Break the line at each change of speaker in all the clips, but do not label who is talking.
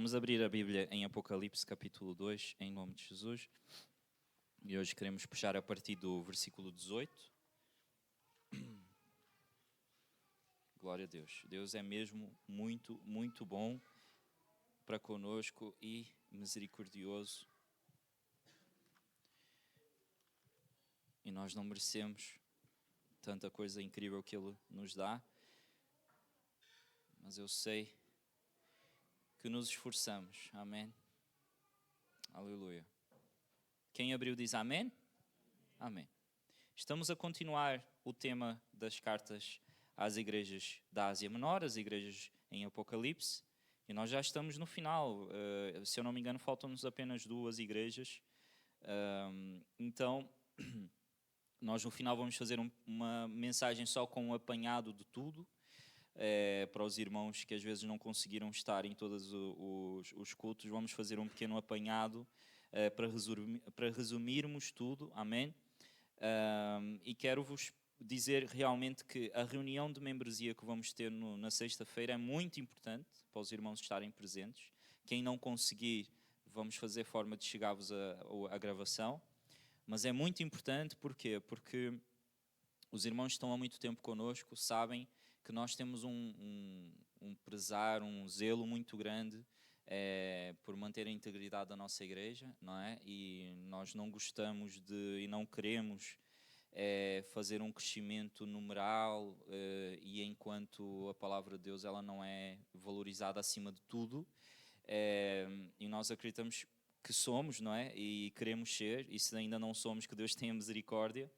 Vamos abrir a Bíblia em Apocalipse capítulo 2, em nome de Jesus. E hoje queremos puxar a partir do versículo 18. Glória a Deus. Deus é mesmo muito, muito bom para conosco e misericordioso. E nós não merecemos tanta coisa incrível que Ele nos dá. Mas eu sei que nos esforçamos. Amém. Aleluia. Quem abriu diz amém? Amém. Estamos a continuar o tema das cartas às igrejas da Ásia Menor, as igrejas em Apocalipse, e nós já estamos no final. Se eu não me engano, faltam-nos apenas 2 igrejas. Então, nós no final vamos fazer uma mensagem só com um apanhado de tudo, para os irmãos que às vezes não conseguiram estar em todos os cultos. Vamos fazer um pequeno apanhado para resumirmos tudo. Amém? E quero-vos dizer realmente que a reunião de membresia que vamos ter na sexta-feira é muito importante para os irmãos estarem presentes. Quem não conseguir, vamos fazer forma de chegar-vos a gravação. Mas é muito importante, porquê? Porque os irmãos estão há muito tempo connosco, sabem que nós temos um prezar, um zelo muito grande por manter a integridade da nossa igreja, não é? E nós não gostamos e não queremos fazer um crescimento numeral e enquanto a palavra de Deus ela não é valorizada acima de tudo, e nós acreditamos que somos, não é? E queremos ser, e se ainda não somos, que Deus tenha misericórdia,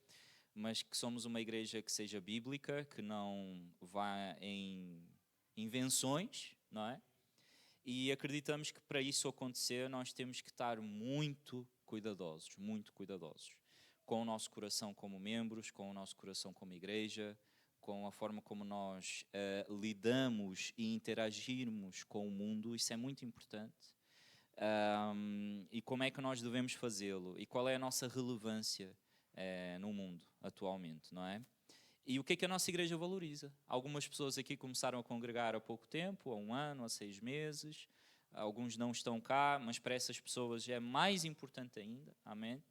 mas que somos uma igreja que seja bíblica, que não vá em invenções, não é? E acreditamos que para isso acontecer nós temos que estar muito cuidadosos com o nosso coração como membros, com o nosso coração como igreja, com a forma como nós lidamos e interagirmos com o mundo. Isso é muito importante. E como é que nós devemos fazê-lo? E qual é a nossa relevância no mundo atualmente, não é? E o que é que a nossa igreja valoriza? Algumas pessoas aqui começaram a congregar há pouco tempo, há 1 ano, há 6 meses. Alguns não estão cá, mas para essas pessoas é mais importante ainda. Amém?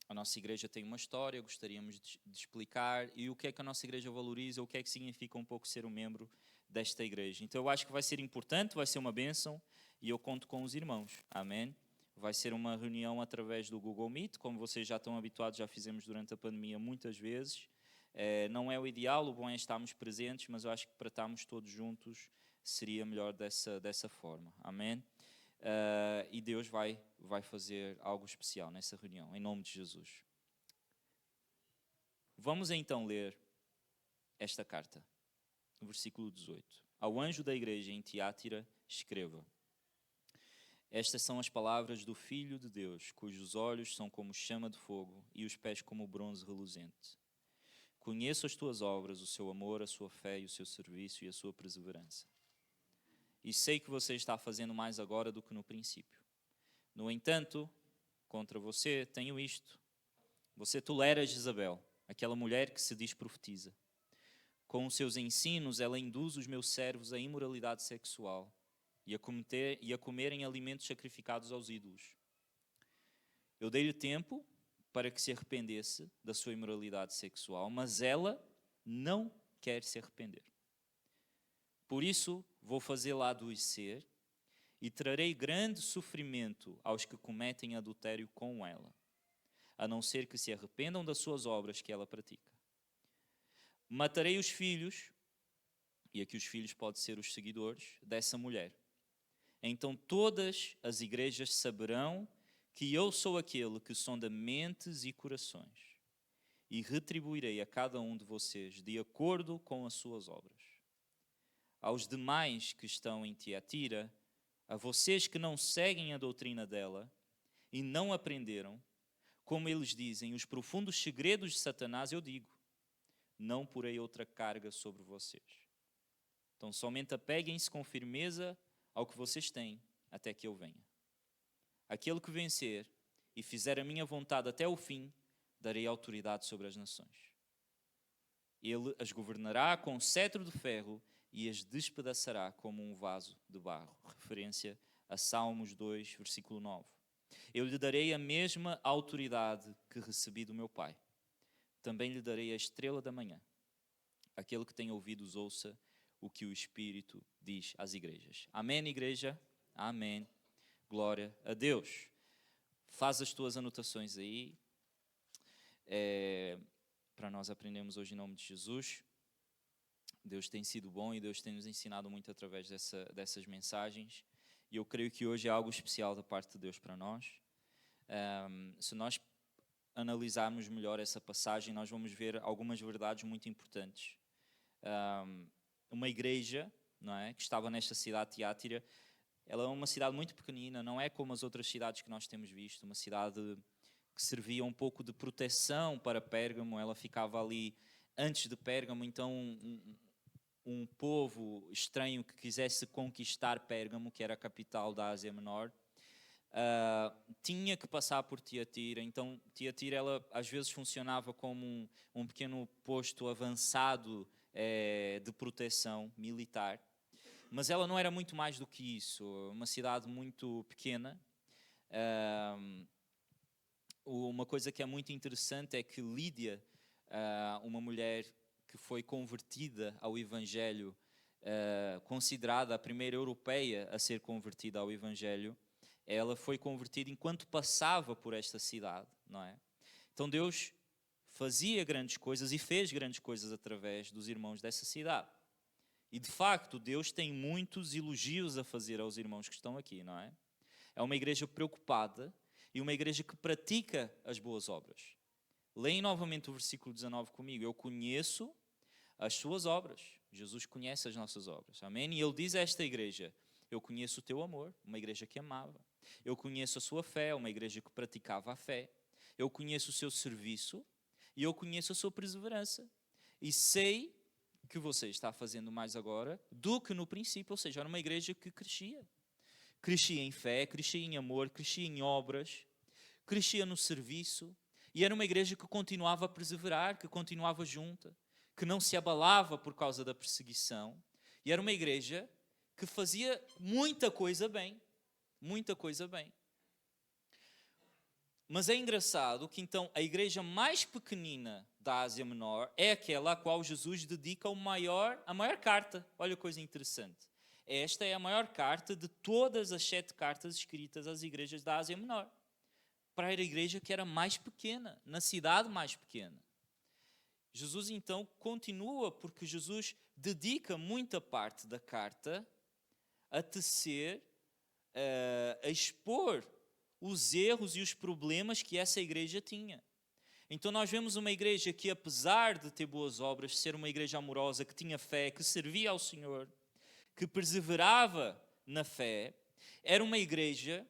A nossa igreja tem uma história, gostaríamos de explicar. E o que é que a nossa igreja valoriza? O que é que significa um pouco ser um membro desta igreja? Então eu acho que vai ser importante, vai ser uma bênção. E eu conto com os irmãos. Amém? Vai ser uma reunião através do Google Meet, como vocês já estão habituados, já fizemos durante a pandemia muitas vezes. Não é o ideal, o bom é estarmos presentes, mas eu acho que para estarmos todos juntos seria melhor dessa forma. Amém? E Deus vai fazer algo especial nessa reunião, em nome de Jesus. Vamos então ler esta carta, no versículo 18. Ao anjo da igreja em Tiátira, escreva: Estas são as palavras do Filho de Deus, cujos olhos são como chama de fogo e os pés como bronze reluzente. Conheço as tuas obras, o seu amor, a sua fé e o seu serviço e a sua perseverança. E sei que você está fazendo mais agora do que no princípio. No entanto, contra você tenho isto. Você tolera Jezabel, aquela mulher que se diz profetiza. Com os seus ensinos, ela induz os meus servos à imoralidade sexual e a comerem alimentos sacrificados aos ídolos. Eu dei-lhe tempo para que se arrependesse da sua imoralidade sexual, mas ela não quer se arrepender. Por isso, vou fazê-la adoecer e trarei grande sofrimento aos que cometem adultério com ela, a não ser que se arrependam das suas obras que ela pratica. Matarei os filhos, e aqui os filhos podem ser os seguidores dessa mulher. Então todas as igrejas saberão que eu sou aquele que sonda mentes e corações, e retribuirei a cada um de vocês de acordo com as suas obras. Aos demais que estão em Tiatira, a vocês que não seguem a doutrina dela e não aprenderam, como eles dizem, os profundos segredos de Satanás, eu digo: não porei outra carga sobre vocês. Então somente apeguem-se com firmeza ao que vocês têm, até que eu venha. Aquele que vencer e fizer a minha vontade até o fim, darei autoridade sobre as nações. Ele as governará com cetro de ferro e as despedaçará como um vaso de barro. Referência a Salmos 2, versículo 9. Eu lhe darei a mesma autoridade que recebi do meu Pai. Também lhe darei a estrela da manhã. Aquele que tem ouvidos, ouça o que o Espírito diz às igrejas. Amém, igreja? Amém. Glória a Deus. Faz as tuas anotações aí. Para nós aprendermos hoje em nome de Jesus. Deus tem sido bom e Deus tem nos ensinado muito através dessas mensagens. E eu creio que hoje é algo especial da parte de Deus para nós. Se nós analisarmos melhor essa passagem, nós vamos ver algumas verdades muito importantes. Uma igreja, não é, que estava nesta cidade de Tiátira, ela é uma cidade muito pequenina, não é como as outras cidades que nós temos visto, uma cidade que servia um pouco de proteção para Pérgamo. Ela ficava ali antes de Pérgamo, então um povo estranho que quisesse conquistar Pérgamo, que era a capital da Ásia Menor, tinha que passar por Tiatira. Então Tiatira, ela às vezes funcionava como um pequeno posto avançado de proteção militar, mas ela não era muito mais do que isso, uma cidade muito pequena. Uma coisa que é muito interessante é que Lídia, uma mulher que foi convertida ao Evangelho, considerada a primeira europeia a ser convertida ao Evangelho, ela foi convertida enquanto passava por esta cidade, não é? Então Deus fazia grandes coisas e fez grandes coisas através dos irmãos dessa cidade. E de facto Deus tem muitos elogios a fazer aos irmãos que estão aqui, não é? É uma igreja preocupada e uma igreja que pratica as boas obras. Leem novamente o versículo 19 comigo. Eu conheço as suas obras. Jesus conhece as nossas obras. Amém? E ele diz a esta igreja: eu conheço o teu amor, uma igreja que amava. Eu conheço a sua fé, uma igreja que praticava a fé. Eu conheço o seu serviço e eu conheço a sua perseverança. E sei que você está fazendo mais agora do que no princípio, ou seja, era uma igreja que crescia. Crescia em fé, crescia em amor, crescia em obras, crescia no serviço. E era uma igreja que continuava a perseverar, que continuava junta, que não se abalava por causa da perseguição. E era uma igreja que fazia muita coisa bem. Muita coisa bem. Mas é engraçado que então a igreja mais pequenina da Ásia Menor é aquela a qual Jesus dedica a maior carta. Olha que coisa interessante. Esta é a maior carta de todas as 7 cartas escritas às igrejas da Ásia Menor. Para a igreja que era mais pequena, na cidade mais pequena. Jesus então continua, porque Jesus dedica muita parte da carta a tecer, a expor os erros e os problemas que essa igreja tinha. Então nós vemos uma igreja que, apesar de ter boas obras, ser uma igreja amorosa, que tinha fé, que servia ao Senhor, que perseverava na fé, era uma igreja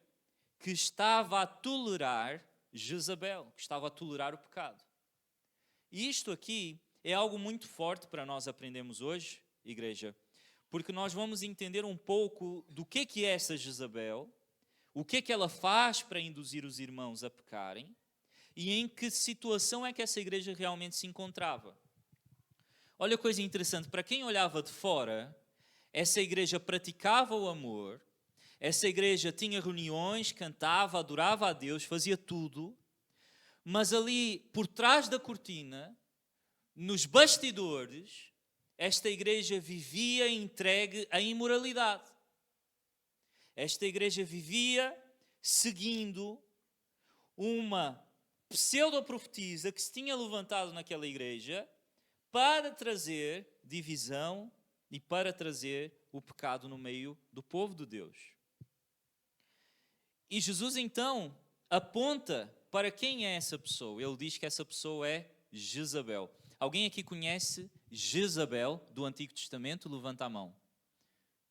que estava a tolerar Jezabel, que estava a tolerar o pecado. E isto aqui é algo muito forte para nós aprendermos hoje, igreja, porque nós vamos entender um pouco do que é essa Jezabel, o que ela faz para induzir os irmãos a pecarem e em que situação é que essa igreja realmente se encontrava. Olha a coisa interessante, para quem olhava de fora, essa igreja praticava o amor, essa igreja tinha reuniões, cantava, adorava a Deus, fazia tudo, mas ali por trás da cortina, nos bastidores, esta igreja vivia entregue à imoralidade. Esta igreja vivia seguindo uma pseudo-profetisa que se tinha levantado naquela igreja para trazer divisão e para trazer o pecado no meio do povo de Deus. E Jesus então aponta para quem é essa pessoa. Ele diz que essa pessoa é Jezabel. Alguém aqui conhece Jezabel do Antigo Testamento? Levanta a mão.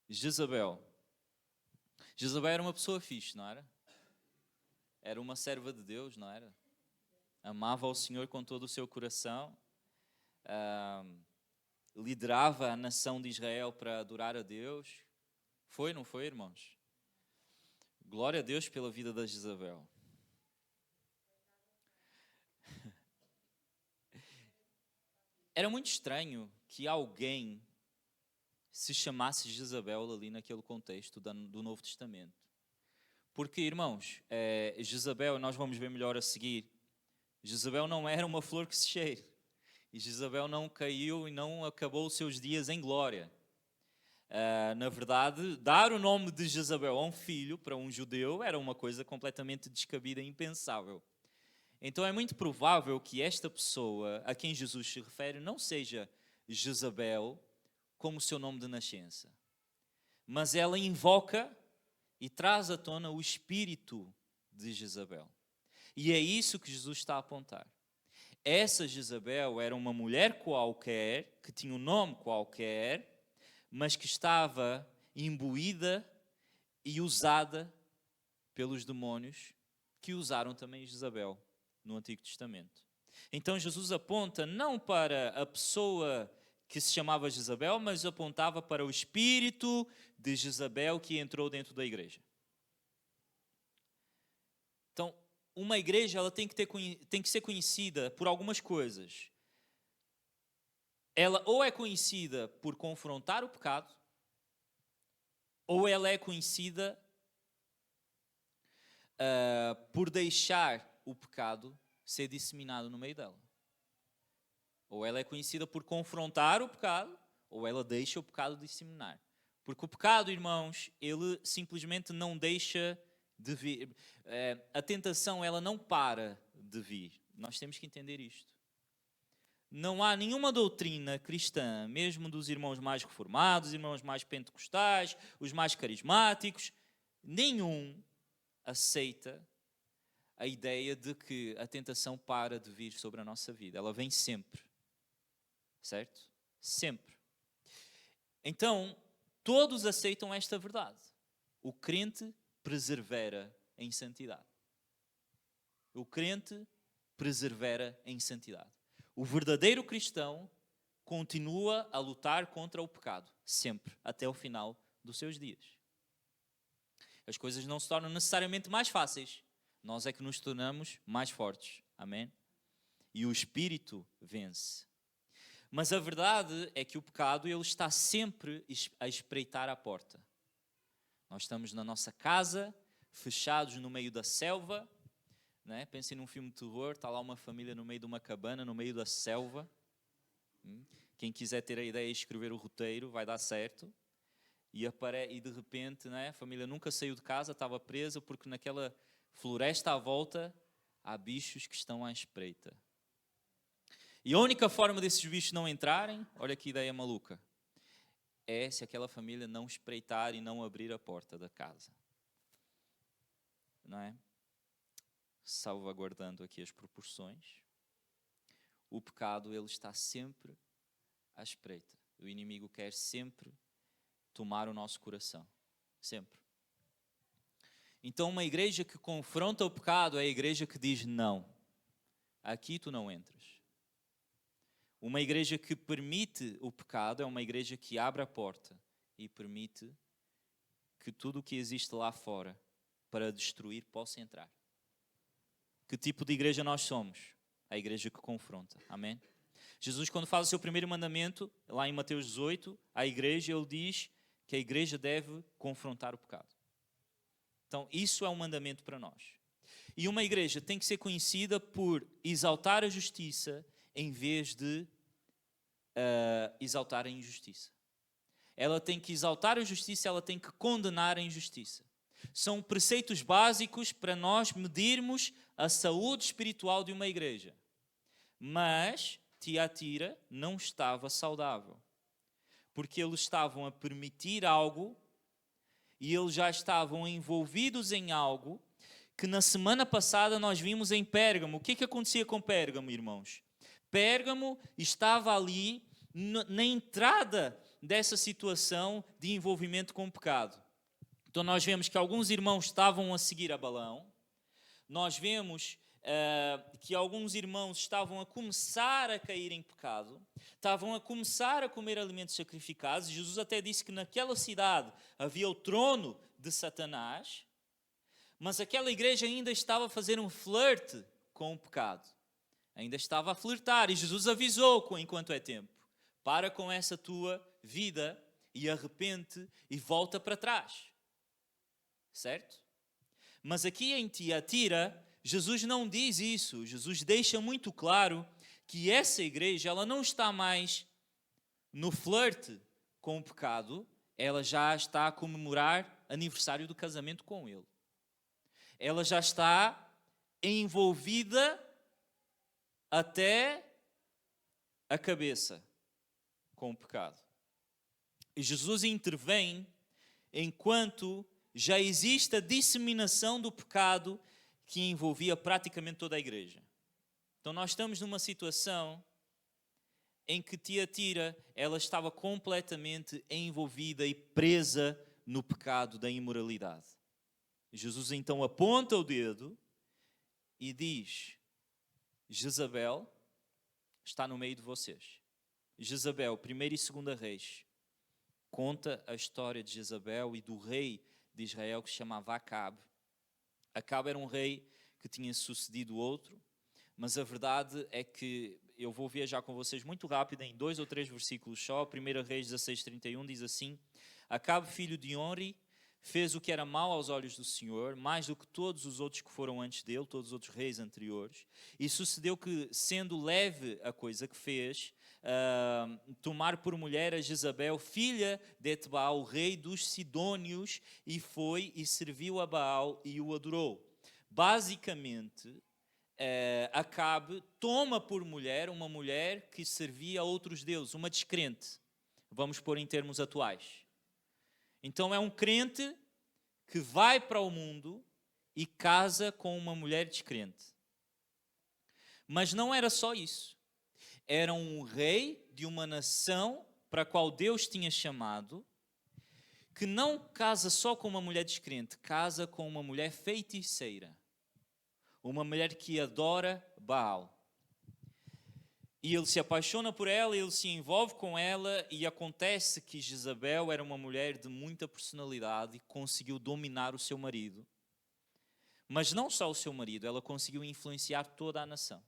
Jezabel. Jezabel era uma pessoa fixe, não era? Era uma serva de Deus, não era? Amava ao Senhor com todo o seu coração. Liderava a nação de Israel para adorar a Deus. Foi, não foi, irmãos? Glória a Deus pela vida da Jezabel. Era muito estranho que alguém se chamasse Jezabel ali naquele contexto do Novo Testamento. Porque, irmãos, Jezabel, nós vamos ver melhor a seguir, Jezabel não era uma flor que se cheire. E Jezabel não caiu e não acabou os seus dias em glória. Na verdade, dar o nome de Jezabel a um filho, para um judeu, era uma coisa completamente descabida e impensável. Então é muito provável que esta pessoa a quem Jesus se refere não seja Jezabel como o seu nome de nascença. Mas ela invoca e traz à tona o espírito de Jezabel. E é isso que Jesus está a apontar. Essa Jezabel era uma mulher qualquer, que tinha um nome qualquer, mas que estava imbuída e usada pelos demônios que usaram também Jezabel no Antigo Testamento. Então Jesus aponta não para a pessoa que se chamava Jezabel, mas apontava para o espírito de Jezabel que entrou dentro da igreja. Então, uma igreja ela tem que ser conhecida por algumas coisas. Ela ou é conhecida por confrontar o pecado, ou ela é conhecida por deixar o pecado ser disseminado no meio dela. Ou ela é conhecida por confrontar o pecado, ou ela deixa o pecado disseminar. Porque o pecado, irmãos, ele simplesmente não deixa de vir. A tentação, ela não para de vir. Nós temos que entender isto. Não há nenhuma doutrina cristã, mesmo dos irmãos mais reformados, irmãos mais pentecostais, os mais carismáticos, nenhum aceita a ideia de que a tentação para de vir sobre a nossa vida. Ela vem sempre. Certo? Sempre. Então, todos aceitam esta verdade. O crente persevera em santidade. O crente persevera em santidade. O verdadeiro cristão continua a lutar contra o pecado, sempre, até o final dos seus dias. As coisas não se tornam necessariamente mais fáceis. Nós é que nos tornamos mais fortes. Amém? E o Espírito vence. Mas a verdade é que o pecado ele está sempre a espreitar à porta. Nós estamos na nossa casa, fechados no meio da selva. Né? Pensem num filme de terror, está lá uma família no meio de uma cabana, no meio da selva. Quem quiser ter a ideia e escrever o roteiro, vai dar certo. E de repente, né, a família nunca saiu de casa, estava presa, porque naquela floresta à volta há bichos que estão à espreita. E a única forma desses bichos não entrarem, olha que ideia maluca, é se aquela família não espreitar e não abrir a porta da casa. Não é? Salvaguardando aqui as proporções, o pecado ele está sempre à espreita. O inimigo quer sempre tomar o nosso coração. Sempre. Então uma igreja que confronta o pecado é a igreja que diz não. Aqui tu não entras. Uma igreja que permite o pecado é uma igreja que abre a porta e permite que tudo o que existe lá fora para destruir possa entrar. Que tipo de igreja nós somos? A igreja que confronta. Amém? Jesus, quando faz o seu primeiro mandamento, lá em Mateus 18, à igreja, ele diz que a igreja deve confrontar o pecado. Então, isso é um mandamento para nós. E uma igreja tem que ser conhecida por exaltar a justiça em vez de exaltar a injustiça. Ela tem que exaltar a justiça, ela tem que condenar a injustiça. São preceitos básicos para nós medirmos a saúde espiritual de uma igreja. Mas Tiatira não estava saudável. Porque eles estavam a permitir algo e eles já estavam envolvidos em algo que na semana passada nós vimos em Pérgamo. O que acontecia com Pérgamo, irmãos? Pérgamo estava ali na entrada dessa situação de envolvimento com o pecado. Então nós vemos que alguns irmãos estavam a seguir a Balaão. Nós vemos que alguns irmãos estavam a começar a cair em pecado, estavam a começar a comer alimentos sacrificados. Jesus até disse que naquela cidade havia o trono de Satanás, mas aquela igreja ainda estava a fazer um flerte com o pecado. Ainda estava a flertar e Jesus avisou enquanto é tempo. Para com essa tua vida e arrepende e volta para trás. Certo? Mas aqui em Tiatira, Jesus não diz isso. Jesus deixa muito claro que essa igreja, ela não está mais no flerte com o pecado, ela já está a comemorar aniversário do casamento com ele. Ela já está envolvida até a cabeça com o pecado. E Jesus intervém enquanto já existe a disseminação do pecado que envolvia praticamente toda a igreja. Então nós estamos numa situação em que Tiatira, ela estava completamente envolvida e presa no pecado da imoralidade. Jesus então aponta o dedo e diz: Jezabel está no meio de vocês. Jezabel, 1º e 2º Reis, conta a história de Jezabel e do rei de Israel que se chamava Acabe. Acabe era um rei que tinha sucedido outro, mas a verdade é que eu vou viajar com vocês muito rápido em 2 ou 3 versículos só. 1 Reis 16:31 diz assim: Acabe, filho de Onri, fez o que era mau aos olhos do Senhor, mais do que todos os outros que foram antes dele, todos os outros reis anteriores. E sucedeu que, sendo leve a coisa que fez, tomar por mulher a Jezabel, filha de Etbaal, rei dos Sidônios, e foi e serviu a Baal e o adorou. Basicamente, Acabe toma por mulher uma mulher que servia a outros deuses, uma descrente. Vamos pôr em termos atuais. Então é um crente que vai para o mundo e casa com uma mulher descrente. Mas não era só isso. Era um rei de uma nação para a qual Deus tinha chamado, que não casa só com uma mulher descrente, casa com uma mulher feiticeira. Uma mulher que adora Baal. E ele se apaixona por ela, ele se envolve com ela, e acontece que Jezabel era uma mulher de muita personalidade e conseguiu dominar o seu marido. Mas não só o seu marido, ela conseguiu influenciar toda a nação.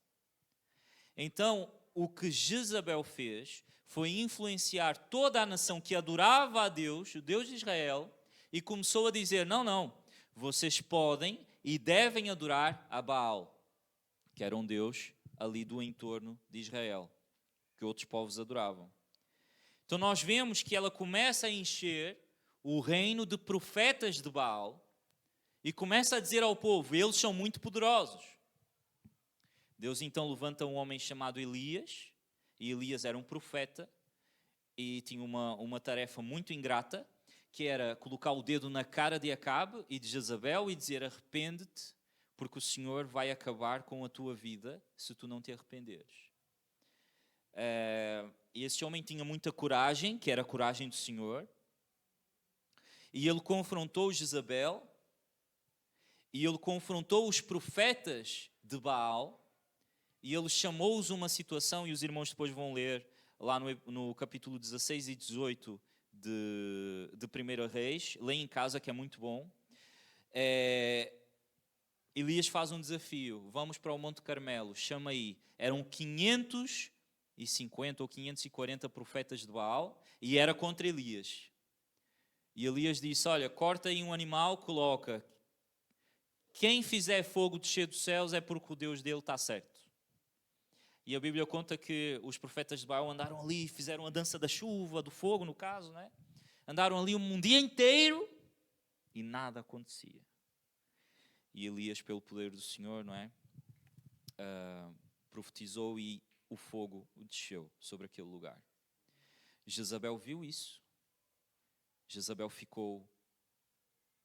Então, o que Jezabel fez foi influenciar toda a nação que adorava a Deus, o Deus de Israel, e começou a dizer: não, vocês podem e devem adorar a Baal, que era um deus ali do entorno de Israel, que outros povos adoravam. Então nós vemos que ela começa a encher o reino de profetas de Baal e começa a dizer ao povo: eles são muito poderosos. Deus então levanta um homem chamado Elias, e Elias era um profeta e tinha uma tarefa muito ingrata, que era colocar o dedo na cara de Acabe e de Jezabel e dizer: arrepende-te, porque o Senhor vai acabar com a tua vida se tu não te arrependeres. E esse homem tinha muita coragem, que era a coragem do Senhor, e ele confrontou Jezabel, e ele confrontou os profetas de Baal, e ele chamou-os a uma situação, e os irmãos depois vão ler lá no capítulo 16 e 18 de 1 Reis, leem em casa que é muito bom. Elias faz um desafio: vamos para o Monte Carmelo, chama aí. Eram 550 ou 540 profetas de Baal, e era contra Elias. E Elias disse: olha, corta aí um animal, coloca. Quem fizer fogo descer dos céus é porque o Deus dele está certo. E a Bíblia conta que os profetas de Baal andaram ali, fizeram a dança da chuva, do fogo no caso, né? Andaram ali um dia inteiro e nada acontecia. E Elias, pelo poder do Senhor, não é? Profetizou e o fogo desceu sobre aquele lugar. Jezabel viu isso. Jezabel ficou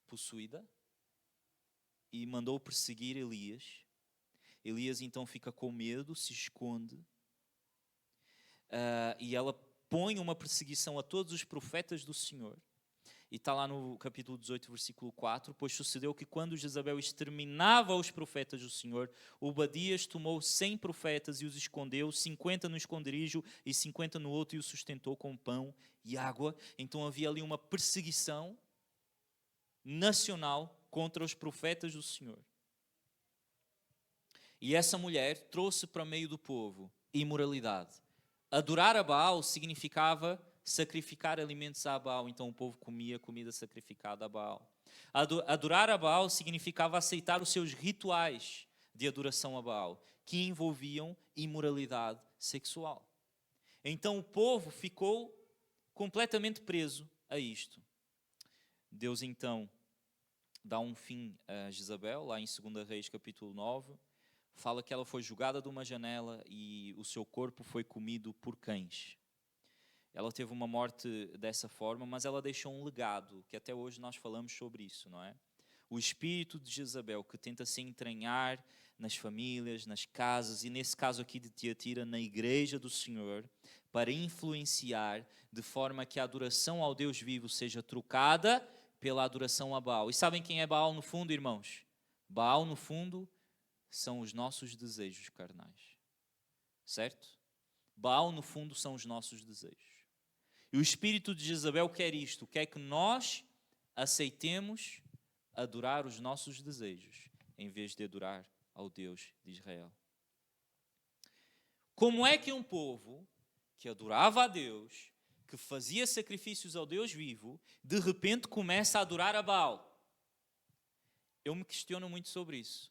possuída e mandou perseguir Elias. Elias então fica com medo, se esconde, e ela põe uma perseguição a todos os profetas do Senhor. E está lá no capítulo 18, versículo 4, pois sucedeu que quando Jezabel exterminava os profetas do Senhor, Obadias tomou 100 profetas e os escondeu, 50 no esconderijo e 50 no outro, e os sustentou com pão e água. Então havia ali uma perseguição nacional contra os profetas do Senhor. E essa mulher trouxe para meio do povo imoralidade. Adorar a Baal significava sacrificar alimentos a Baal. Então o povo comia comida sacrificada a Baal. Adorar a Baal significava aceitar os seus rituais de adoração a Baal, que envolviam imoralidade sexual. Então o povo ficou completamente preso a isto. Deus então dá um fim a Jezabel, lá em 2 Reis capítulo 9, fala que ela foi jogada de uma janela e o seu corpo foi comido por cães. Ela teve uma morte dessa forma, mas ela deixou um legado, que até hoje nós falamos sobre isso, não é? O espírito de Jezabel, que tenta se entranhar nas famílias, nas casas, e nesse caso aqui de Tiatira, na igreja do Senhor, para influenciar de forma que a adoração ao Deus vivo seja trocada pela adoração a Baal. E sabem quem é Baal no fundo, irmãos? Baal no fundo são os nossos desejos carnais. Certo? Baal no fundo são os nossos desejos. E o espírito de Jezabel quer isto, quer que nós aceitemos adorar os nossos desejos, em vez de adorar ao Deus de Israel. Como é que um povo que adorava a Deus, que fazia sacrifícios ao Deus vivo, de repente começa a adorar a Baal? Eu me questiono muito sobre isso.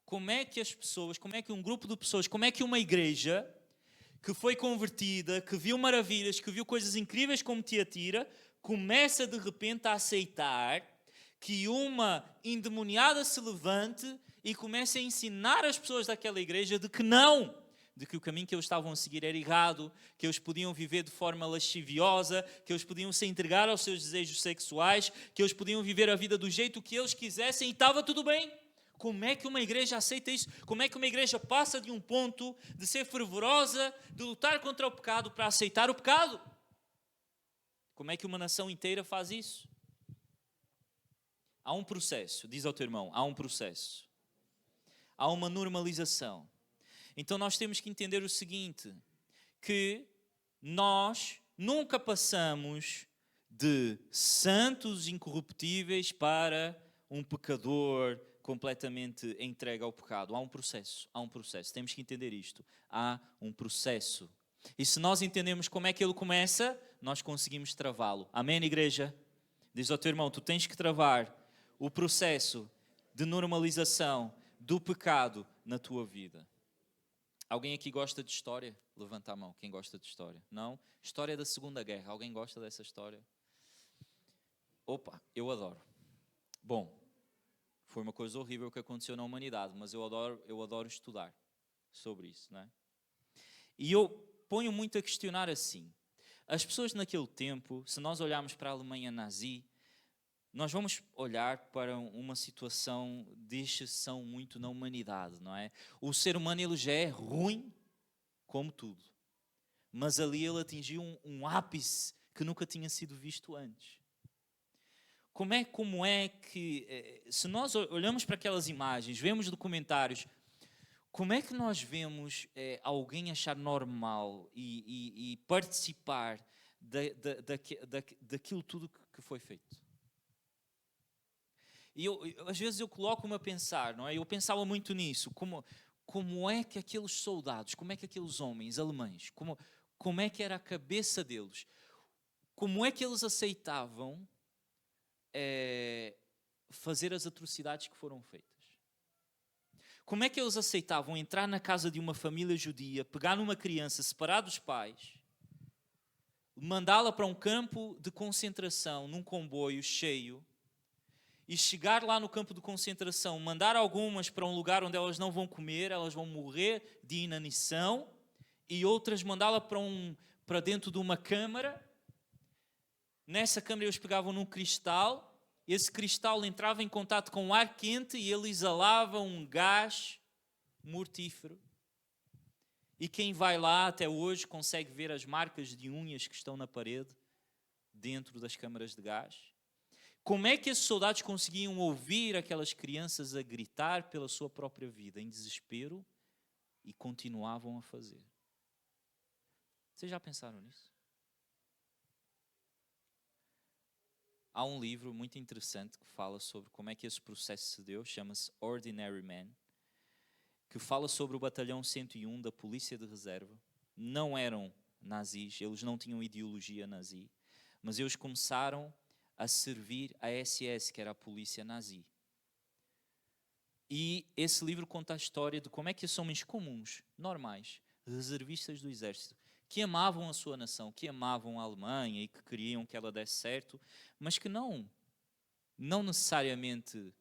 Como é que as pessoas, como é que um grupo de pessoas, como é que uma igreja que foi convertida, que viu maravilhas, que viu coisas incríveis como Tiatira, começa de repente a aceitar que uma endemoniada se levante e comece a ensinar as pessoas daquela igreja de que não, de que o caminho que eles estavam a seguir era errado, que eles podiam viver de forma lasciviosa, que eles podiam se entregar aos seus desejos sexuais, que eles podiam viver a vida do jeito que eles quisessem e estava tudo bem. Como é que uma igreja aceita isso? Como é que uma igreja passa de um ponto de ser fervorosa, de lutar contra o pecado, para aceitar o pecado? Como é que uma nação inteira faz isso? Há um processo, diz ao teu irmão, há um processo. Há uma normalização. Então nós temos que entender o seguinte, que nós nunca passamos de santos incorruptíveis para um pecador completamente entregue ao pecado. Há um processo, temos que entender isto. Há um processo. E se nós entendemos como é que ele começa, nós conseguimos travá-lo. Amém, igreja? Diz ao teu irmão, tu tens que travar o processo de normalização do pecado na tua vida. Alguém aqui gosta de história? Levanta a mão, quem gosta de história? Não? História da Segunda Guerra, alguém gosta dessa história? Opa, eu adoro. Bom, foi uma coisa horrível que aconteceu na humanidade, mas eu adoro estudar sobre isso, não é? E eu ponho muito a questionar assim, as pessoas naquele tempo, se nós olharmos para a Alemanha nazi, nós vamos olhar para uma situação de exceção muito na humanidade, não é? O ser humano ele já é ruim como tudo, mas ali ele atingiu um ápice que nunca tinha sido visto antes. Como é que, se nós olhamos para aquelas imagens, vemos documentários, como é que nós vemos alguém achar normal e participar daquilo tudo que foi feito? E às vezes eu coloco-me a pensar, não é? Eu pensava muito nisso, como é que aqueles soldados, como é que aqueles homens alemães, como é que era a cabeça deles? Como é que eles aceitavam fazer as atrocidades que foram feitas? Como é que eles aceitavam entrar na casa de uma família judia, pegar numa criança, separar dos pais, mandá-la para um campo de concentração, num comboio cheio, e chegar lá no campo de concentração, mandar algumas para um lugar onde elas não vão comer, elas vão morrer de inanição, e outras mandá-la para dentro de uma câmara. Nessa câmara eles pegavam num cristal, esse cristal entrava em contato com o ar quente e ele exalava um gás mortífero. E quem vai lá até hoje consegue ver as marcas de unhas que estão na parede, dentro das câmaras de gás. Como é que esses soldados conseguiam ouvir aquelas crianças a gritar pela sua própria vida, em desespero, e continuavam a fazer? Vocês já pensaram nisso? Há um livro muito interessante que fala sobre como é que esse processo se deu, chama-se Ordinary Man, que fala sobre o batalhão 101 da Polícia de Reserva. Não eram nazis, eles não tinham ideologia nazi, mas eles começaram a servir a SS, que era a polícia nazi. E esse livro conta a história de como é que esses homens comuns, normais, reservistas do exército, que amavam a sua nação, que amavam a Alemanha e que queriam que ela desse certo, mas que não necessariamente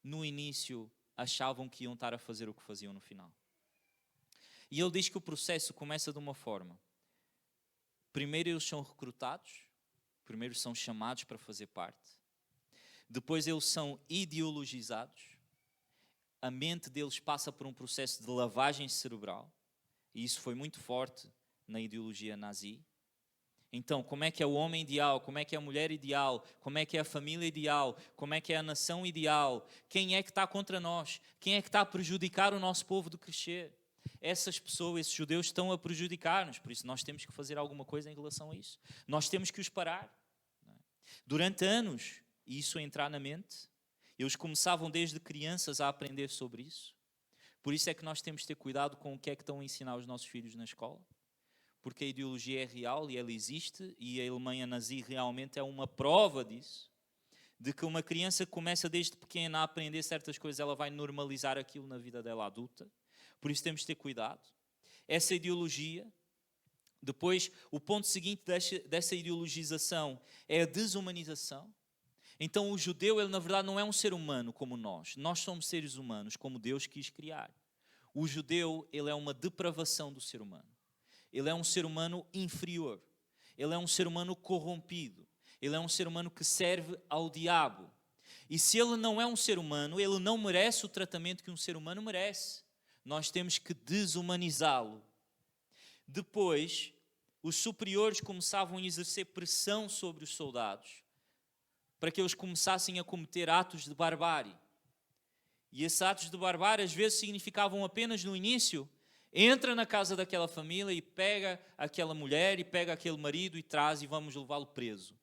no início achavam que iam estar a fazer o que faziam no final. E ele diz que o processo começa de uma forma. Primeiro eles são recrutados, primeiro são chamados para fazer parte. Depois eles são ideologizados. A mente deles passa por um processo de lavagem cerebral. E isso foi muito forte na ideologia nazi. Então, como é que é o homem ideal? Como é que é a mulher ideal? Como é que é a família ideal? Como é que é a nação ideal? Quem é que está contra nós? Quem é que está a prejudicar o nosso povo de crescer? Essas pessoas, esses judeus estão a prejudicar-nos, por isso nós temos que fazer alguma coisa em relação a isso. Nós temos que os parar. Durante anos, e isso a entrar na mente, eles começavam desde crianças a aprender sobre isso. Por isso é que nós temos de ter cuidado com o que é que estão a ensinar os nossos filhos na escola. Porque a ideologia é real e ela existe, e a Alemanha nazi realmente é uma prova disso. De que uma criança que começa desde pequena a aprender certas coisas, ela vai normalizar aquilo na vida dela adulta. Por isso temos de ter cuidado. Essa ideologia, depois o ponto seguinte dessa ideologização é a desumanização. Então o judeu, ele na verdade não é um ser humano como nós. Nós somos seres humanos como Deus quis criar. O judeu, ele é uma depravação do ser humano. Ele é um ser humano inferior. Ele é um ser humano corrompido. Ele é um ser humano que serve ao diabo. E se ele não é um ser humano, ele não merece o tratamento que um ser humano merece. Nós temos que desumanizá-lo. Depois, os superiores começavam a exercer pressão sobre os soldados para que eles começassem a cometer atos de barbárie. E esses atos de barbárie às vezes significavam apenas no início: entra na casa daquela família e pega aquela mulher e pega aquele marido e traz e vamos levá-lo preso.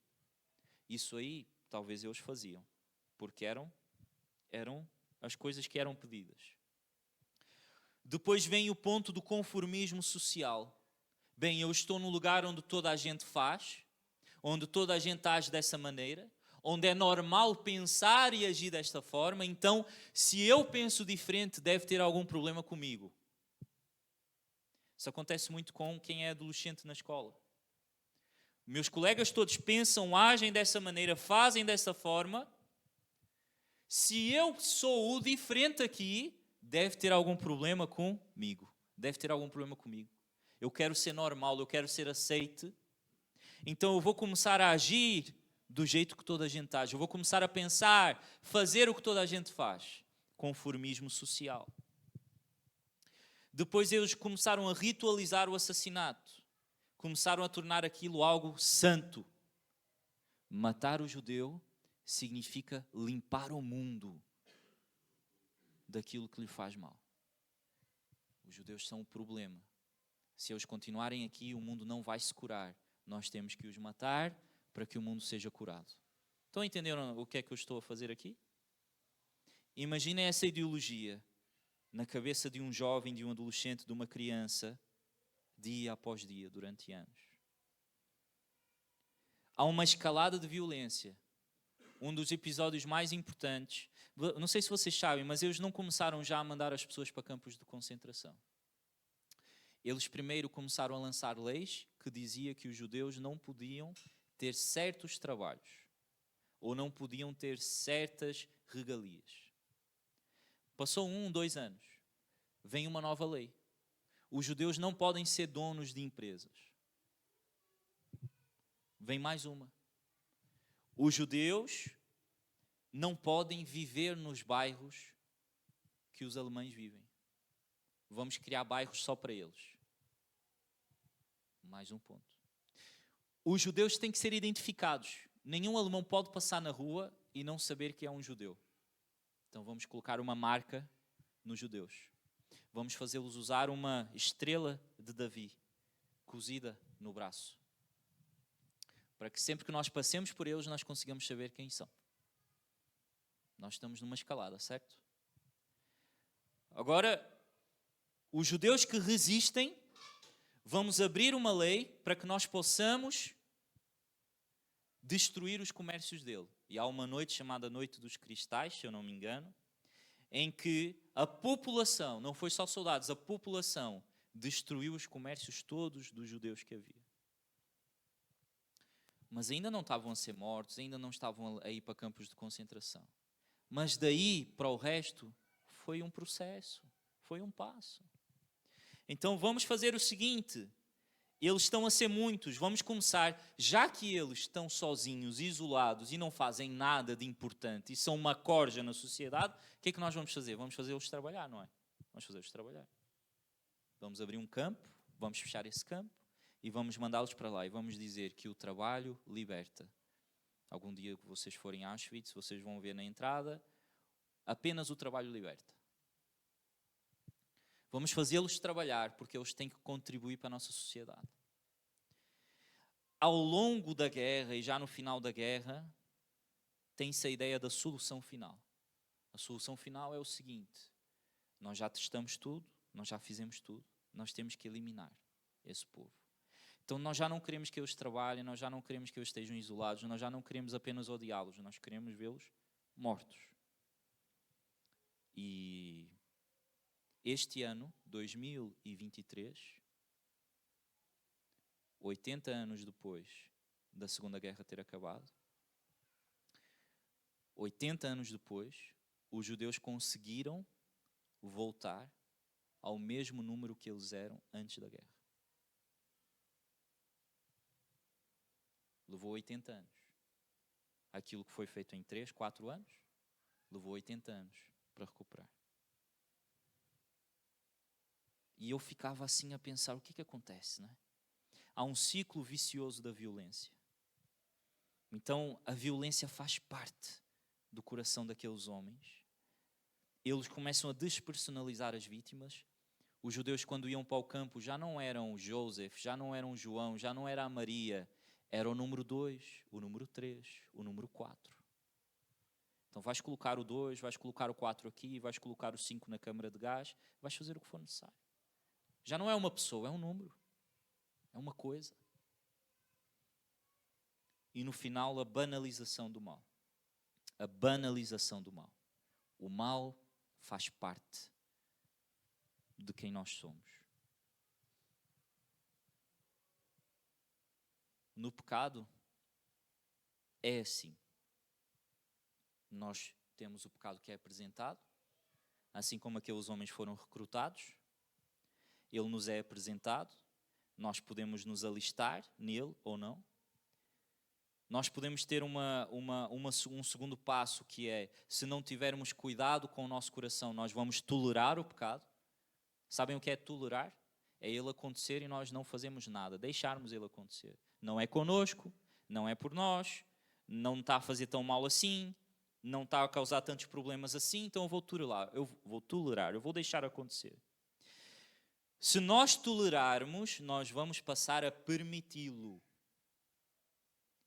Isso aí talvez eles faziam, porque eram as coisas que eram pedidas. Depois vem o ponto do conformismo social. Bem, eu estou num lugar onde toda a gente faz, onde toda a gente age dessa maneira, onde é normal pensar e agir desta forma, então se eu penso diferente deve ter algum problema comigo. Isso acontece muito com quem é adolescente na escola. Meus colegas todos pensam, agem dessa maneira, fazem dessa forma. Se eu sou o diferente aqui, deve ter algum problema comigo. Deve ter algum problema comigo. Eu quero ser normal, eu quero ser aceite. Então eu vou começar a agir do jeito que toda a gente age. Eu vou começar a pensar, fazer o que toda a gente faz. Conformismo social. Depois eles começaram a ritualizar o assassinato. Começaram a tornar aquilo algo santo. Matar o judeu significa limpar o mundo daquilo que lhe faz mal. Os judeus são o problema. Se eles continuarem aqui, o mundo não vai se curar. Nós temos que os matar para que o mundo seja curado. Estão a entender o que é que eu estou a fazer aqui? Imaginem essa ideologia na cabeça de um jovem, de um adolescente, de uma criança, dia após dia, durante anos. Há uma escalada de violência. Um dos episódios mais importantes, não sei se vocês sabem, mas eles não começaram já a mandar as pessoas para campos de concentração. Eles primeiro começaram a lançar leis que dizia que os judeus não podiam ter certos trabalhos ou não podiam ter certas regalias. Passou 2 anos, vem uma nova lei. Os judeus não podem ser donos de empresas. Vem mais uma. Os judeus não podem viver nos bairros que os alemães vivem. Vamos criar bairros só para eles. Mais um ponto. Os judeus têm que ser identificados. Nenhum alemão pode passar na rua e não saber que é um judeu. Então vamos colocar uma marca nos judeus. Vamos fazê-los usar uma estrela de Davi, cozida no braço. Para que sempre que nós passemos por eles, nós consigamos saber quem são. Nós estamos numa escalada, certo? Agora, os judeus que resistem vamos abrir uma lei para que nós possamos destruir os comércios dele. E há uma noite chamada Noite dos Cristais, se eu não me engano, em que a população, não foi só soldados, a população destruiu os comércios todos dos judeus que havia. Mas ainda não estavam a ser mortos, ainda não estavam a ir para campos de concentração. Mas daí para o resto foi um processo, foi um passo. Então vamos fazer o seguinte, eles estão a ser muitos, vamos começar, já que eles estão sozinhos, isolados e não fazem nada de importante e são uma corja na sociedade, o que é que nós vamos fazer? Vamos fazê-los trabalhar, não é? Vamos fazê-los trabalhar. Vamos abrir um campo, vamos fechar esse campo e vamos mandá-los para lá e vamos dizer que o trabalho liberta. Algum dia que vocês forem a Auschwitz, vocês vão ver na entrada, apenas o trabalho liberta. Vamos fazê-los trabalhar porque eles têm que contribuir para a nossa sociedade. Ao longo da guerra e já no final da guerra, tem-se a ideia da solução final. A solução final é o seguinte, nós já testamos tudo, nós já fizemos tudo, nós temos que eliminar esse povo. Então nós já não queremos que eles trabalhem, nós já não queremos que eles estejam isolados, nós já não queremos apenas odiá-los, nós queremos vê-los mortos. E este ano, 2023, 80 anos depois da Segunda Guerra ter acabado, 80 anos depois, os judeus conseguiram voltar ao mesmo número que eles eram antes da guerra. Levou 80 anos. Aquilo que foi feito em 3, 4 anos, levou 80 anos para recuperar. E eu ficava assim a pensar, o que é que acontece, né? Há um ciclo vicioso da violência. Então, a violência faz parte do coração daqueles homens. Eles começam a despersonalizar as vítimas. Os judeus, quando iam para o campo, já não eram Joseph, já não eram João, já não era a Maria. Era o número 2, o número 3, o número 4. Então vais colocar o 2, vais colocar o 4 aqui, vais colocar o 5 na câmara de gás, vais fazer o que for necessário. Já não é uma pessoa, é um número. É uma coisa. E no final, a banalização do mal. A banalização do mal. O mal faz parte de quem nós somos. No pecado, é assim. Nós temos o pecado que é apresentado, assim como aqueles homens foram recrutados, ele nos é apresentado, nós podemos nos alistar nele ou não. Nós podemos ter um segundo passo que é, se não tivermos cuidado com o nosso coração, nós vamos tolerar o pecado. Sabem o que é tolerar? É ele acontecer e nós não fazemos nada, deixarmos ele acontecer. Não é connosco, não é por nós, não está a fazer tão mal assim, não está a causar tantos problemas assim, então eu vou tolerar, eu vou deixar acontecer. Se nós tolerarmos, nós vamos passar a permiti-lo.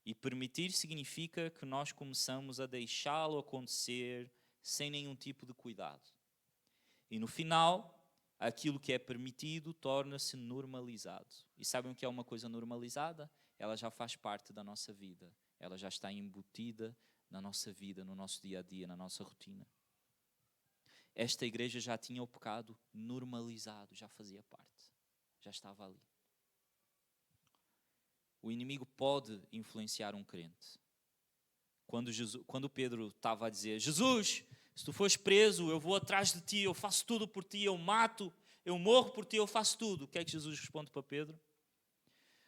E permitir significa que nós começamos a deixá-lo acontecer sem nenhum tipo de cuidado. E no final, aquilo que é permitido torna-se normalizado. E sabem o que é uma coisa normalizada? Ela já faz parte da nossa vida. Ela já está embutida na nossa vida, no nosso dia a dia, na nossa rotina. Esta igreja já tinha o pecado normalizado, já fazia parte, já estava ali. O inimigo pode influenciar um crente. Quando Pedro estava a dizer, Jesus, se tu fores preso, eu vou atrás de ti, eu faço tudo por ti, eu mato, eu morro por ti, eu faço tudo. O que é que Jesus responde para Pedro?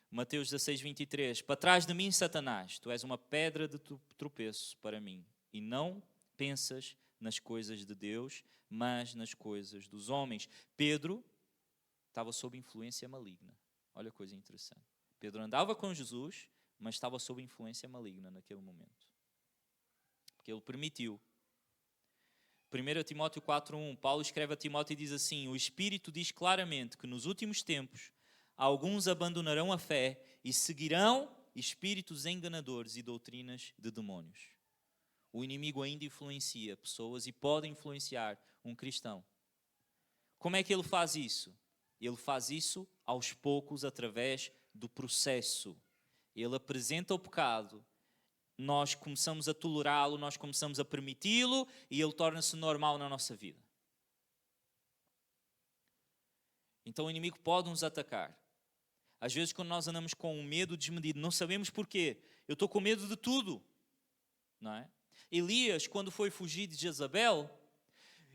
Mateus 16, 23. Para trás de mim, Satanás, tu és uma pedra de tropeço para mim, e não pensas nas coisas de Deus, mas nas coisas dos homens. Pedro estava sob influência maligna. Olha a coisa interessante. Pedro andava com Jesus, mas estava sob influência maligna naquele momento. Porque ele permitiu. 1 Timóteo 4:1, Paulo escreve a Timóteo e diz assim, o Espírito diz claramente que nos últimos tempos alguns abandonarão a fé e seguirão espíritos enganadores e doutrinas de demónios. O inimigo ainda influencia pessoas e pode influenciar um cristão. Como é que ele faz isso? Ele faz isso aos poucos, através do processo. Ele apresenta o pecado, nós começamos a tolerá-lo, nós começamos a permiti-lo e ele torna-se normal na nossa vida. Então o inimigo pode nos atacar. Às vezes quando nós andamos com um medo desmedido, não sabemos porquê. Eu estou com medo de tudo, não é? Elias, quando foi fugir de Jezabel,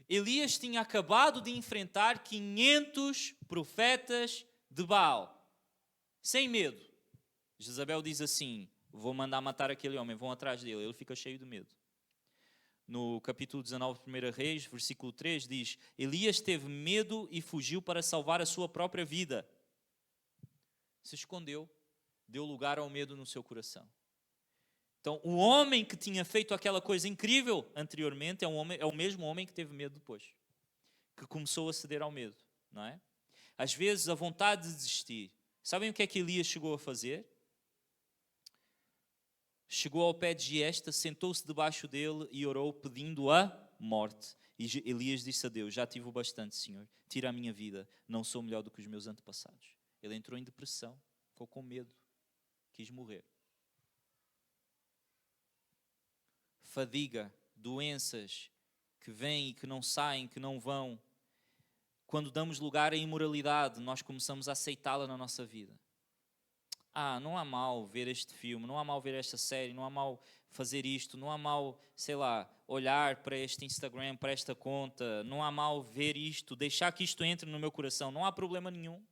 Elias tinha acabado de enfrentar 500 profetas de Baal, sem medo. Jezabel diz assim, vou mandar matar aquele homem, vão atrás dele. Ele fica cheio de medo. No capítulo 19 de 1 Reis, versículo 3, diz, Elias teve medo e fugiu para salvar a sua própria vida. Se escondeu, deu lugar ao medo no seu coração. Então, o homem que tinha feito aquela coisa incrível anteriormente é o mesmo homem que teve medo depois. Que começou a ceder ao medo, não é? Às vezes, a vontade de desistir. Sabem o que é que Elias chegou a fazer? Chegou ao pé de Giesta, sentou-se debaixo dele e orou pedindo a morte. E Elias disse a Deus, já tive o bastante, Senhor. Tira a minha vida, não sou melhor do que os meus antepassados. Ele entrou em depressão, ficou com medo, quis morrer. Fadiga, doenças que vêm e que não saem, que não vão. Quando damos lugar à imoralidade, nós começamos a aceitá-la na nossa vida. Não há mal ver este filme, não há mal ver esta série, não há mal fazer isto, não há mal, sei lá, olhar para este Instagram, para esta conta, não há mal ver isto, deixar que isto entre no meu coração, não há problema nenhum.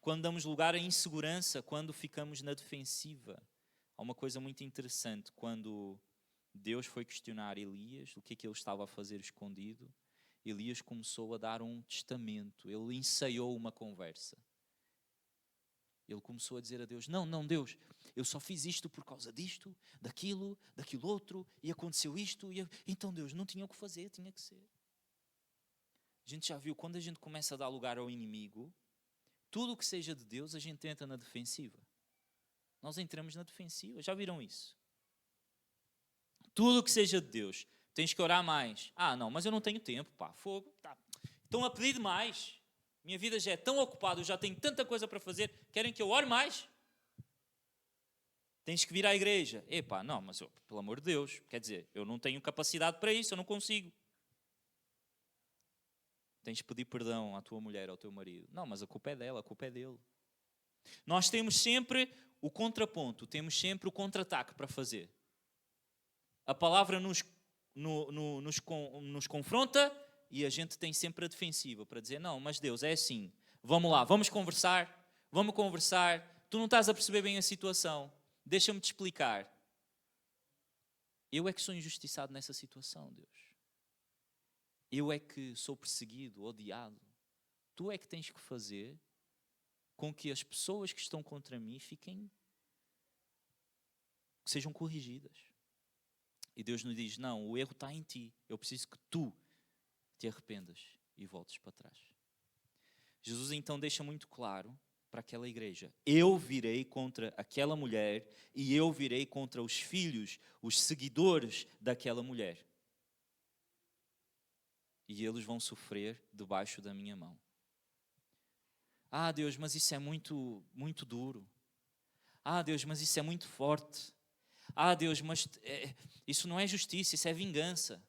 Quando damos lugar à insegurança, quando ficamos na defensiva. Há uma coisa muito interessante, quando Deus foi questionar Elias, o que é que ele estava a fazer escondido, Elias começou a dar um testamento, ele ensaiou uma conversa. Ele começou a dizer a Deus, não Deus, eu só fiz isto por causa disto, daquilo outro, e aconteceu isto, então Deus, não tinha o que fazer, tinha que ser. A gente já viu, quando a gente começa a dar lugar ao inimigo, tudo o que seja de Deus, a gente entra na defensiva. Nós entramos na defensiva, já viram isso? Tudo o que seja de Deus, tens que orar mais. Não, mas eu não tenho tempo, fogo. Estão a pedir demais. Minha vida já é tão ocupada, eu já tenho tanta coisa para fazer, querem que eu ore mais? Tens que vir à igreja. Não, mas pelo amor de Deus, quer dizer, eu não tenho capacidade para isso, eu não consigo. Tens que pedir perdão à tua mulher, ao teu marido. Não, mas a culpa é dela, a culpa é dele. Nós temos sempre o contraponto, temos sempre o contra-ataque para fazer. A palavra nos confronta e a gente tem sempre a defensiva para dizer, não, mas Deus, é assim, vamos lá, vamos conversar, tu não estás a perceber bem a situação, deixa-me te explicar. Eu é que sou injustiçado nessa situação, Deus. Eu é que sou perseguido, odiado. Tu é que tens que fazer com que as pessoas que estão contra mim sejam corrigidas. E Deus nos diz, não, o erro está em ti. Eu preciso que tu te arrependas e voltes para trás. Jesus então deixa muito claro para aquela igreja, eu virei contra aquela mulher e eu virei contra os filhos, os seguidores daquela mulher. E eles vão sofrer debaixo da minha mão. Deus, mas isso é muito, muito duro. Deus, mas isso é muito forte. Deus, mas isso não é justiça, isso é vingança.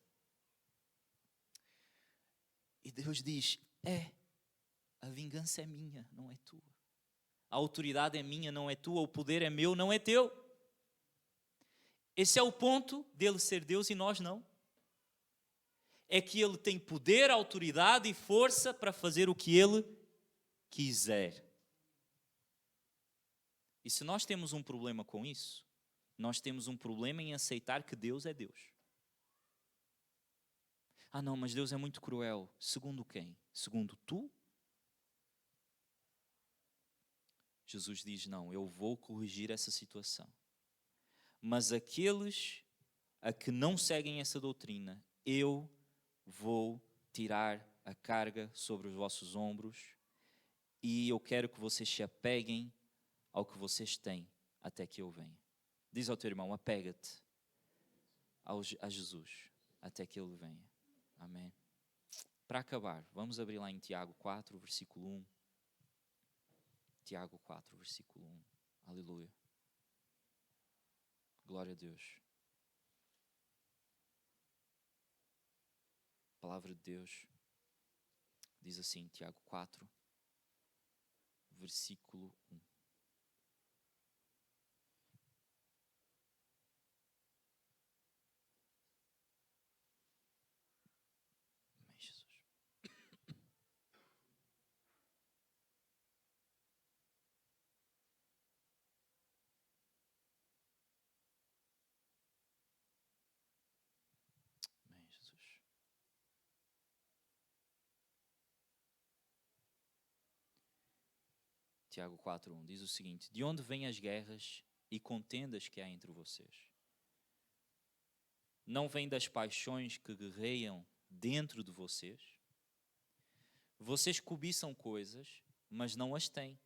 E Deus diz, a vingança é minha, não é tua. A autoridade é minha, não é tua. O poder é meu, não é teu. Esse é o ponto dele ser Deus e nós não. É que ele tem poder, autoridade e força para fazer o que ele quiser. E se nós temos um problema com isso, nós temos um problema em aceitar que Deus é Deus. Não, mas Deus é muito cruel. Segundo quem? Segundo tu? Jesus diz, não, eu vou corrigir essa situação. Mas aqueles a que não seguem essa doutrina, eu vou tirar a carga sobre os vossos ombros e eu quero que vocês se apeguem ao que vocês têm até que eu venha. Diz ao teu irmão, apega-te a Jesus até que ele venha. Amém. para acabar, vamos abrir lá em Tiago 4, versículo 1. Tiago 4, versículo 1. Aleluia. Glória a Deus. A palavra de Deus diz assim, Tiago 4, versículo 1. Amém, Jesus. Amém, Jesus. Tiago 4:1 diz o seguinte: de onde vêm as guerras e contendas que há entre vocês? Não vêm das paixões que guerreiam dentro de vocês? Vocês cobiçam coisas, mas não as têm.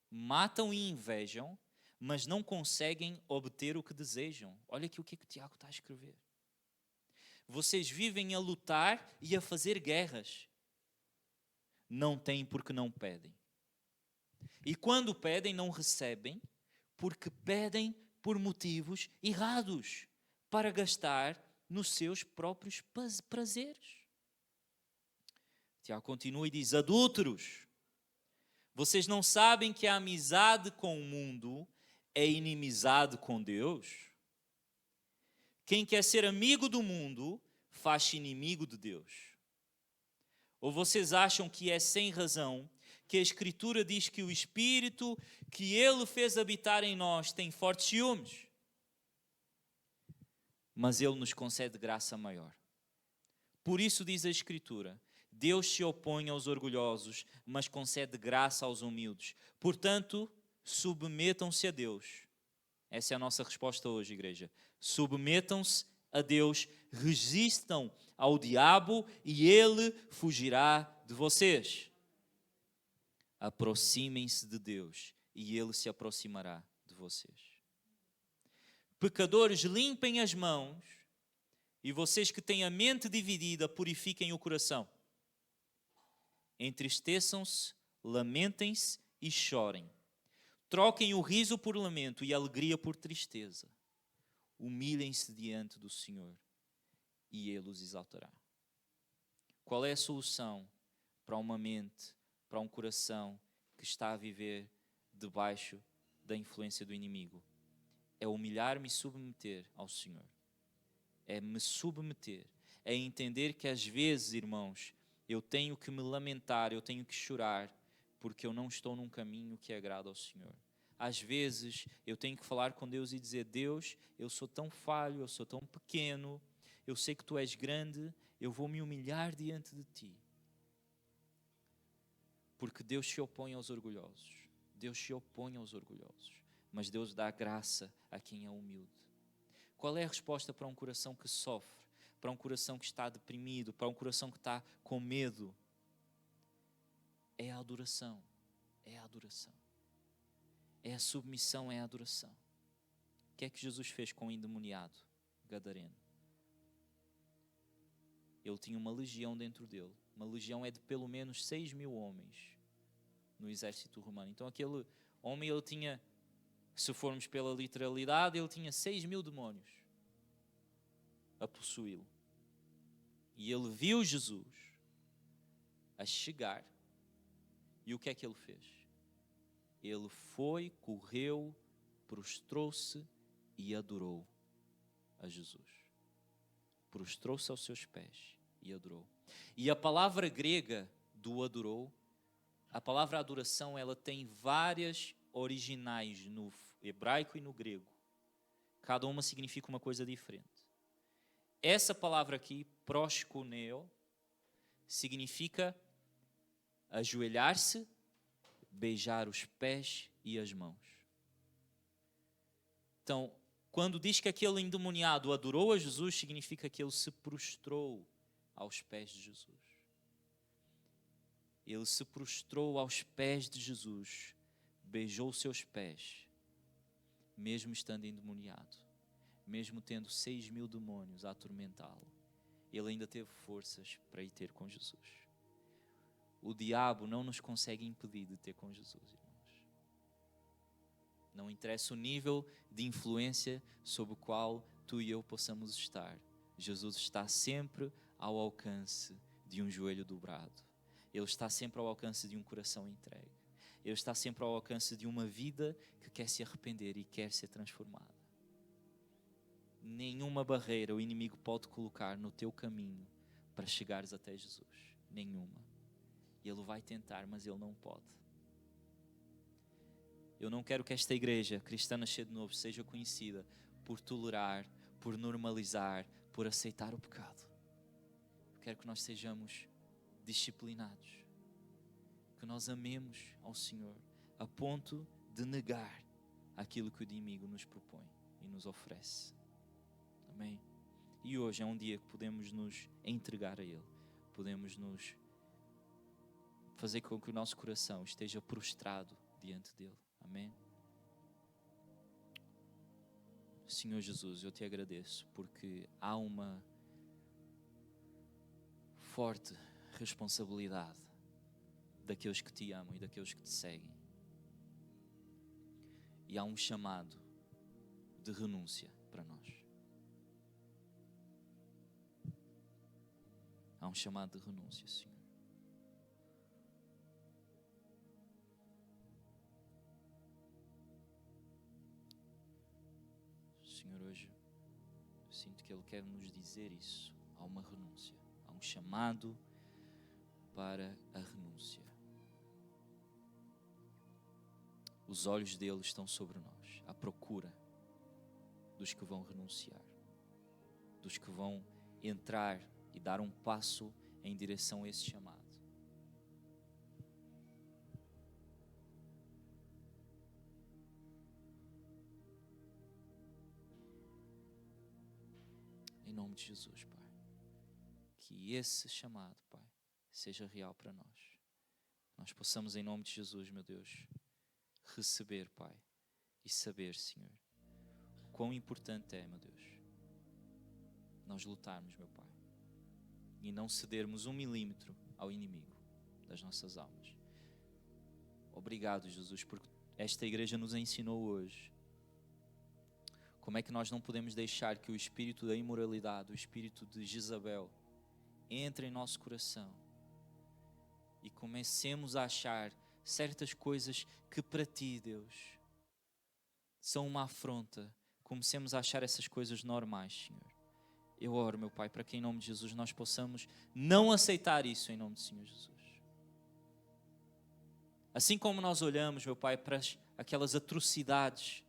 Matam e invejam, mas não conseguem obter o que desejam. Olha aqui o que o Tiago está a escrever. Vocês vivem a lutar e a fazer guerras. Não têm porque não pedem. E quando pedem, não recebem, porque pedem por motivos errados, para gastar nos seus próprios prazeres. Tiago continua e diz: adúlteros, vocês não sabem que a amizade com o mundo é inimizade com Deus? Quem quer ser amigo do mundo, faz-se inimigo de Deus. Ou vocês acham que é sem razão que a Escritura diz que o Espírito que Ele fez habitar em nós tem fortes ciúmes? Mas Ele nos concede graça maior. Por isso diz a Escritura: Deus se opõe aos orgulhosos, mas concede graça aos humildes. Portanto, submetam-se a Deus. Essa é a nossa resposta hoje, igreja. Submetam-se a Deus, resistam ao diabo e ele fugirá de vocês. Aproximem-se de Deus e ele se aproximará de vocês. Pecadores, limpem as mãos, e vocês que têm a mente dividida, purifiquem o coração. Entristeçam-se, lamentem-se e chorem. Troquem o riso por lamento e a alegria por tristeza. Humilhem-se diante do Senhor e Ele os exaltará. Qual é a solução para uma mente, para um coração que está a viver debaixo da influência do inimigo? É humilhar-me e submeter ao Senhor. É me submeter. É entender que às vezes, irmãos, eu tenho que me lamentar, eu tenho que chorar, porque eu não estou num caminho que agrada ao Senhor. Às vezes eu tenho que falar com Deus e dizer: Deus, eu sou tão falho, eu sou tão pequeno, eu sei que Tu és grande, eu vou me humilhar diante de Ti. Porque Deus se opõe aos orgulhosos. Deus se opõe aos orgulhosos. Mas Deus dá graça a quem é humilde. Qual é a resposta para um coração que sofre? Para um coração que está deprimido? Para um coração que está com medo? É a adoração. É a adoração. É a submissão, é a adoração. O que é que Jesus fez com o endemoniado gadareno? Ele tinha uma legião dentro dele. Uma legião é de pelo menos 6.000 homens no exército romano. Então aquele homem, ele tinha, se formos pela literalidade, ele tinha 6.000 demónios a possuí-lo. E ele viu Jesus a chegar. E o que é que ele fez? Ele foi, correu, prostrou-se e adorou a Jesus. Prostrou-se aos seus pés e adorou. E a palavra grega do adorou, a palavra adoração, ela tem várias originais no hebraico e no grego. Cada uma significa uma coisa diferente. Essa palavra aqui, proskuneo, significa ajoelhar-se, beijar os pés e as mãos. Então, quando diz que aquele endemoniado adorou a Jesus, significa que ele se prostrou aos pés de Jesus. Ele se prostrou aos pés de Jesus, beijou os seus pés, mesmo estando endemoniado, mesmo tendo 6.000 demônios a atormentá-lo. ele ainda teve forças para ir ter com Jesus. O diabo não nos consegue impedir de ter com Jesus, irmãos. Não interessa o nível de influência sob o qual tu e eu possamos estar. Jesus está sempre ao alcance de um joelho dobrado. Ele está sempre ao alcance de um coração entregue. Ele está sempre ao alcance de uma vida que quer se arrepender e quer ser transformada. Nenhuma barreira o inimigo pode colocar no teu caminho para chegares até Jesus. Nenhuma. Ele vai tentar, mas ele não pode. Eu não quero que esta igreja cristã nascer de novo seja conhecida por tolerar, por normalizar, por aceitar o pecado. Eu quero que nós sejamos disciplinados, que nós amemos ao Senhor a ponto de negar aquilo que o inimigo nos propõe e nos oferece. Amém? E hoje é um dia que podemos nos entregar a Ele, podemos nos fazer com que o nosso coração esteja prostrado diante dEle. Amém? Senhor Jesus, eu te agradeço porque há uma forte responsabilidade daqueles que te amam e daqueles que te seguem. E há um chamado de renúncia para nós. Há um chamado de renúncia, Senhor. Senhor, hoje eu sinto que Ele quer nos dizer isso. Há uma renúncia. Há um chamado para a renúncia. Os olhos dele estão sobre nós, à procura dos que vão renunciar, dos que vão entrar e dar um passo em direção a esse chamado. Em nome de Jesus, Pai, que esse chamado, Pai, seja real para nós. Nós possamos, em nome de Jesus, meu Deus, receber, Pai, e saber, Senhor, o quão importante é, meu Deus, nós lutarmos, meu Pai, e não cedermos 1 milímetro ao inimigo das nossas almas. Obrigado, Jesus, porque esta igreja nos ensinou hoje como é que nós não podemos deixar que o espírito da imoralidade, o espírito de Jezabel, entre em nosso coração e comecemos a achar certas coisas que para ti, Deus, são uma afronta. Comecemos a achar essas coisas normais, Senhor. Eu oro, meu Pai, para que em nome de Jesus nós possamos não aceitar isso em nome do Senhor Jesus. Assim como nós olhamos, meu Pai, para aquelas atrocidades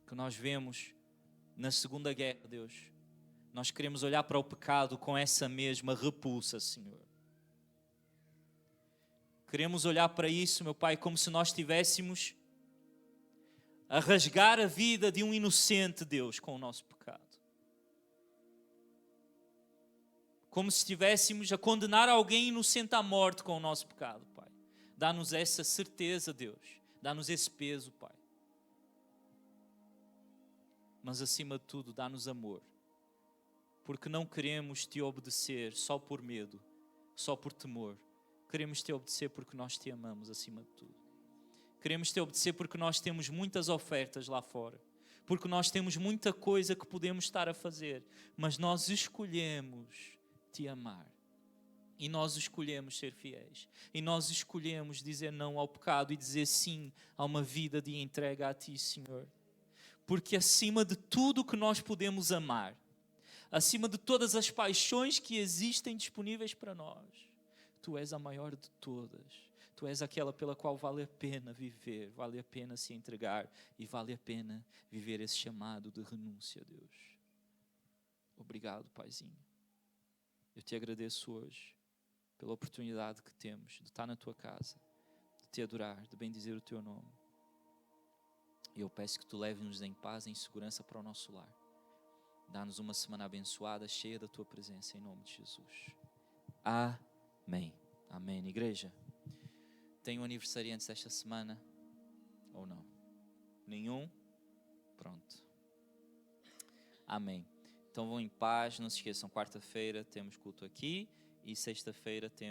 que nós vemos na Segunda Guerra, Deus, nós queremos olhar para o pecado com essa mesma repulsa, Senhor. Queremos olhar para isso, meu Pai, como se nós estivéssemos a rasgar a vida de um inocente, Deus, com o nosso pecado. Como se estivéssemos a condenar alguém inocente à morte com o nosso pecado, Pai. Dá-nos essa certeza, Deus. Dá-nos esse peso, Pai. Mas acima de tudo, dá-nos amor. Porque não queremos te obedecer só por medo, só por temor. Queremos te obedecer porque nós te amamos acima de tudo. Queremos te obedecer porque nós temos muitas ofertas lá fora. Porque nós temos muita coisa que podemos estar a fazer. Mas nós escolhemos te amar. E nós escolhemos ser fiéis. E nós escolhemos dizer não ao pecado e dizer sim a uma vida de entrega a ti, Senhor. Porque acima de tudo que nós podemos amar, acima de todas as paixões que existem disponíveis para nós, tu és a maior de todas. Tu és aquela pela qual vale a pena viver, vale a pena se entregar e vale a pena viver esse chamado de renúncia, Deus. Obrigado, Paizinho. Eu te agradeço hoje pela oportunidade que temos de estar na tua casa, de te adorar, de bendizer o teu nome. E eu peço que tu leves-nos em paz e em segurança para o nosso lar. Dá-nos uma semana abençoada, cheia da tua presença, em nome de Jesus. Amém. Amém. Igreja, tem um aniversariante esta semana? Ou não? Nenhum? Pronto. Amém. Então vão em paz, não se esqueçam, quarta-feira temos culto aqui e sexta-feira temos